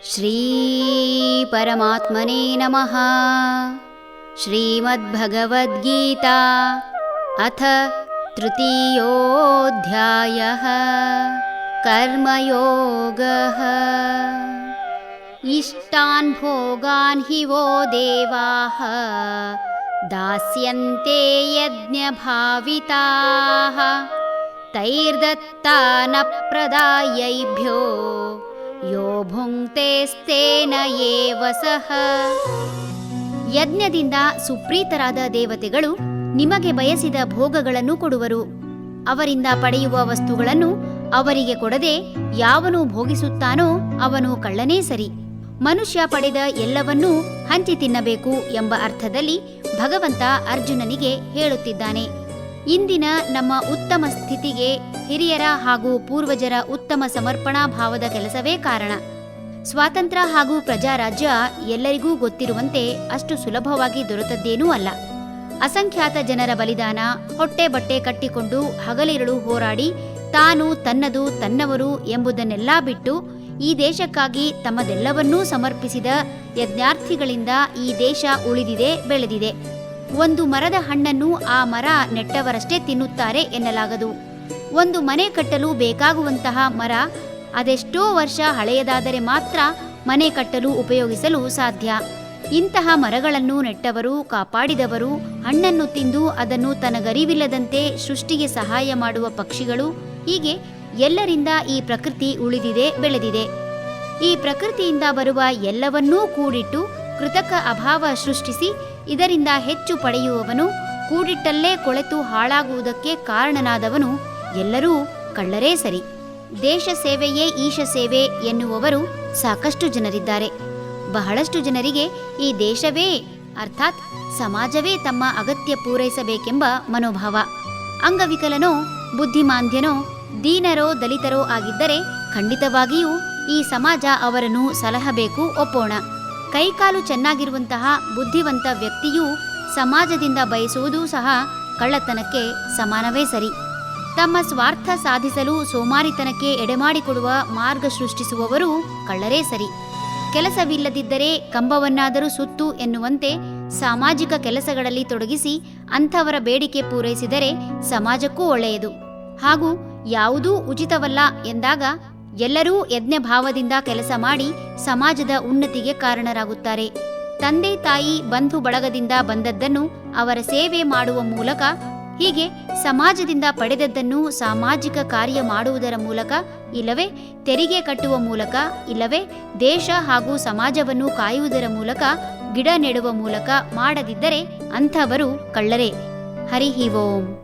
ಶ್ರೀ ಪರಮಾತ್ಮನೇ ನಮಃ. ಶ್ರೀಮದ್ಭಗವದ್ಗೀತಾ ಅಥ ತೃತೀಯೋऽಧ್ಯಾಯಃ ಕರ್ಮಯೋಗಃ. ಇಷ್ಟಾನ್ ಭೋಗಾನ್ ಹಿ ವೋ ದೇವಾಃ ದಾಸ್ಯಂತೆ ಯಜ್ಞಭಾವಿತಾಃ ತೈರ್ದತ್ತಾನ ಪ್ರದಾಯೈಭ್ಯೋ ಯೋ ಭುಂಕ್ತೇಸ್ತೇನ ಏವ ಸಃ. ಯಜ್ಞದಿಂದ ಸುಪ್ರೀತರಾದ ದೇವತೆಗಳು ನಿಮಗೆ ಬಯಸಿದ ಭೋಗಗಳನ್ನು ಕೊಡುವರು. ಅವರಿಂದ ಪಡೆಯುವ ವಸ್ತುಗಳನ್ನು ಅವರಿಗೆ ಕೊಡದೆ ಯಾವನು ಭೋಗಿಸುತ್ತಾನೋ ಅವನು ಕಳ್ಳನೇ ಸರಿ. ಮನುಷ್ಯ ಪಡೆದ ಎಲ್ಲವನ್ನೂ ಹಂಚಿ ತಿನ್ನಬೇಕು ಎಂಬ ಅರ್ಥದಲ್ಲಿ ಭಗವಂತ ಅರ್ಜುನನಿಗೆ ಹೇಳುತ್ತಿದ್ದಾನೆ. ಇಂದಿನ ನಮ್ಮ ಉತ್ತಮ ಸ್ಥಿತಿಗೆ ಹಿರಿಯರ ಹಾಗೂ ಪೂರ್ವಜರ ಉತ್ತಮ ಸಮರ್ಪಣಾ ಭಾವದ ಕೆಲಸವೇ ಕಾರಣ. ಸ್ವಾತಂತ್ರ್ಯ ಹಾಗೂ ಪ್ರಜಾರಾಜ್ಯ ಎಲ್ಲರಿಗೂ ಗೊತ್ತಿರುವಂತೆ ಅಷ್ಟು ಸುಲಭವಾಗಿ ದೊರೆತದ್ದೇನೂ ಅಲ್ಲ. ಅಸಂಖ್ಯಾತ ಜನರ ಬಲಿದಾನ, ಹೊಟ್ಟೆ ಬಟ್ಟೆ ಕಟ್ಟಿಕೊಂಡು ಹಗಲಿರುಳು ಹೋರಾಡಿ ತಾನು ತನ್ನದು ತನ್ನವರು ಎಂಬುದನ್ನೆಲ್ಲ ಬಿಟ್ಟು ಈ ದೇಶಕ್ಕಾಗಿ ತಮ್ಮದೆಲ್ಲವನ್ನೂ ಸಮರ್ಪಿಸಿದ ಯಜ್ಞಾರ್ಥಿಗಳಿಂದ ಈ ದೇಶ ಉಳಿದಿದೆ, ಬೆಳೆದಿದೆ. ಒಂದು ಮರದ ಹಣ್ಣನ್ನು ಆ ಮರ ನೆಟ್ಟವರಷ್ಟೇ ತಿನ್ನುತ್ತಾರೆ ಎನ್ನಲಾಗದು. ಒಂದು ಮನೆ ಕಟ್ಟಲು ಬೇಕಾಗುವಂತಹ ಮರ ಅದೆಷ್ಟೋ ವರ್ಷ ಹಳೆಯದಾದರೆ ಮಾತ್ರ ಮನೆ ಕಟ್ಟಲು ಉಪಯೋಗಿಸಲು ಸಾಧ್ಯ. ಇಂತಹ ಮರಗಳನ್ನು ನೆಟ್ಟವರು, ಕಾಪಾಡಿದವರು, ಹಣ್ಣನ್ನು ತಿಂದು ಅದನ್ನು ತನಗರಿವಿಲ್ಲದಂತೆ ಸೃಷ್ಟಿಗೆ ಸಹಾಯ ಮಾಡುವ ಪಕ್ಷಿಗಳು, ಹೀಗೆ ಎಲ್ಲರಿಂದ ಈ ಪ್ರಕೃತಿ ಉಳಿದಿದೆ, ಬೆಳೆದಿದೆ. ಈ ಪ್ರಕೃತಿಯಿಂದ ಬರುವ ಎಲ್ಲವನ್ನೂ ಕೂಡಿಟ್ಟು ಕೃತಕ ಅಭಾವ ಸೃಷ್ಟಿಸಿ ಇದರಿಂದ ಹೆಚ್ಚು ಪಡೆಯುವವನು, ಕೂಡಿಟ್ಟಲ್ಲೇ ಕೊಳೆತು ಹಾಳಾಗುವುದಕ್ಕೆ ಕಾರಣನಾದವನು ಎಲ್ಲರೂ ಕಳ್ಳರೇ ಸರಿ. ದೇಶ ಸೇವೆಯೇ ಈಶ ಸೇವೆ ಎನ್ನುವವರು ಸಾಕಷ್ಟು ಜನರಿದ್ದಾರೆ. ಬಹಳಷ್ಟು ಜನರಿಗೆ ಈ ದೇಶವೇ ಅರ್ಥಾತ್ ಸಮಾಜವೇ ತಮ್ಮ ಅಗತ್ಯ ಪೂರೈಸಬೇಕೆಂಬ ಮನೋಭಾವ. ಅಂಗವಿಕಲನೋ ಬುದ್ಧಿಮಾಂದ್ಯನೋ ದೀನರೋ ದಲಿತರೋ ಆಗಿದ್ದರೆ ಖಂಡಿತವಾಗಿಯೂ ಈ ಸಮಾಜ ಅವರನ್ನು ಸಲಹಬೇಕು, ಒಪ್ಪೋಣ. ಕೈಕಾಲು ಚೆನ್ನಾಗಿರುವಂತಹ ಬುದ್ಧಿವಂತ ವ್ಯಕ್ತಿಯೂ ಸಮಾಜದಿಂದ ಬಯಸುವುದೂ ಸಹ ಕಳ್ಳತನಕ್ಕೆ ಸಮಾನವೇ ಸರಿ. ತಮ್ಮ ಸ್ವಾರ್ಥ ಸಾಧಿಸಲು ಸೋಮಾರಿತನಕ್ಕೆ ಎಡೆಮಾಡಿಕೊಡುವ ಮಾರ್ಗ ಸೃಷ್ಟಿಸುವವರು ಕಳ್ಳರೇ ಸರಿ. ಕೆಲಸವಿಲ್ಲದಿದ್ದರೆ ಕಂಬವನ್ನಾದರೂ ಸುತ್ತು ಎನ್ನುವಂತೆ ಸಾಮಾಜಿಕ ಕೆಲಸಗಳಲ್ಲಿ ತೊಡಗಿಸಿ ಅಂಥವರ ಬೇಡಿಕೆ ಪೂರೈಸಿದರೆ ಸಮಾಜಕ್ಕೂ ಒಳ್ಳೆಯದು. ಹಾಗೂ ಯಾವುದೂ ಉಚಿತವಲ್ಲ ಎಂದಾಗ ಎಲ್ಲರೂ ಯಜ್ಞಭಾವದಿಂದ ಕೆಲಸ ಮಾಡಿ ಸಮಾಜದ ಉನ್ನತಿಗೆ ಕಾರಣರಾಗುತ್ತಾರೆ. ತಂದೆ ತಾಯಿ ಬಂಧು ಬಳಗದಿಂದ ಬಂದದ್ದನ್ನು ಅವರ ಸೇವೆ ಮಾಡುವ ಮೂಲಕ, ಹೀಗೆ ಸಮಾಜದಿಂದ ಪಡೆದದ್ದನ್ನು ಸಾಮಾಜಿಕ ಕಾರ್ಯ ಮಾಡುವುದರ ಮೂಲಕ, ಇಲ್ಲವೇ ತೆರಿಗೆ ಕಟ್ಟುವ ಮೂಲಕ, ಇಲ್ಲವೇ ದೇಶ ಹಾಗೂ ಸಮಾಜವನ್ನು ಕಾಯುವುದರ ಮೂಲಕ, ಗಿಡ ನೆಡುವ ಮೂಲಕ ಮಾಡದಿದ್ದರೆ ಅಂಥವರು ಕಳ್ಳರೇ. ಹರಿ ಓಂ.